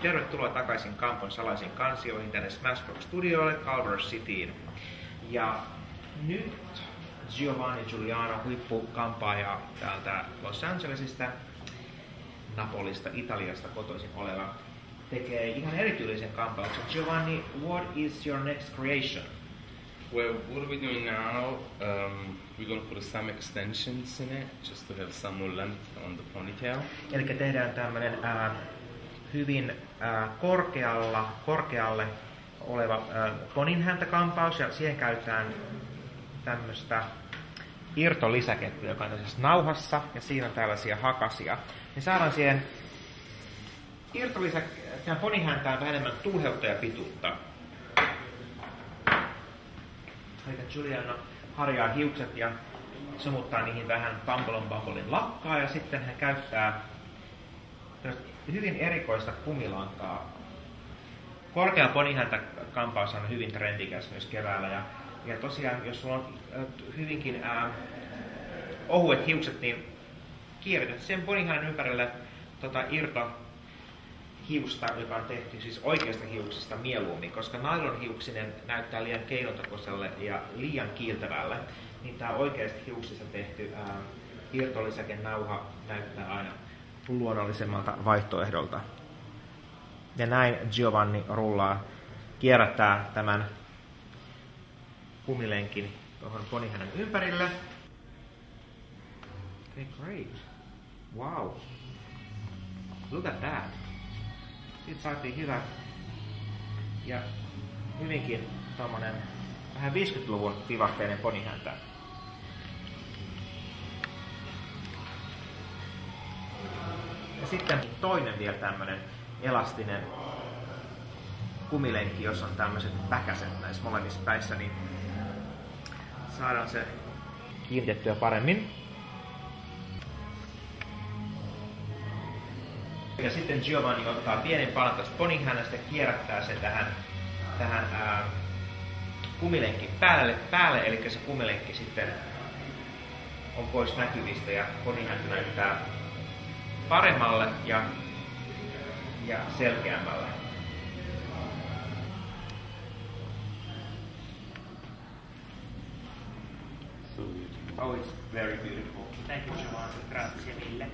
tervetuloa takaisin Kampon salaisiin kansioihin tänne Smashbox Studioille Culver Cityin. Ja nyt Giovanni Giuliano, huippukampaaja täältä Los Angelesista, Napolista, Italiasta kotoisin oleva, tekee ihan erityisen kampauksen. Giovanni, what is your next creation? Well, what are we doing now? We're going to put some extensions in it, just to have some more length on the ponytail. Eli tehdään tämmönen hyvin korkealle oleva poninhäntäkampaus, ja siihen käytetään tämmöistä irtolisäkettä, joka on tässä nauhassa, ja siinä on tällaisia hakasia. Me saadaan siihen tähän poninhäntään vähän enemmän tuuheutta ja pituutta. Eli Giuliano harjaa hiukset ja sumuttaa niihin vähän Bumblin lakkaa, ja sitten hän käyttää hyvin erikoista kumilankaa. Korkea ponihäntäkampaus on hyvin trendikäs myös keväällä, ja tosiaan jos sulla on hyvinkin ohuet hiukset, niin kierrätät sen ponihännän ympärille irtohiusta, joka on tehty siis oikeasta hiuksista mieluummin, koska nailonhiuksinen näyttää liian keinotekoiselle ja liian kiiltävälle, niin tämä oikeasta hiuksista tehty irtolisäkenauha näyttää aina luonnollisemmalta vaihtoehdolta. Ja näin Giovanni kierrättää tämän kumilenkin tuohon ponihännän ympärille. Okay, great. Wow. Look at that. Siitä saatiin hyvä ja hyvinkin tommonen vähän 50-luvun vivahteinen ponihäntä. Ja sitten toinen vielä tämmönen elastinen kumilenkki, jossa on tämmöiset päkäset näissä molemmissa päissä, niin saadaan se kiinnitettyä paremmin. Ja sitten Giovanni ottaa pienen palan tästä poninhännästä ja kierrättää sen tähän kumilenkin päälle, eli se kumilenkki sitten on pois näkyvistä ja poninhäntä näyttää paremmalle ja selkeämmälle. Oh, it's very beautiful. Thank you, Giovanni. Grazie mille.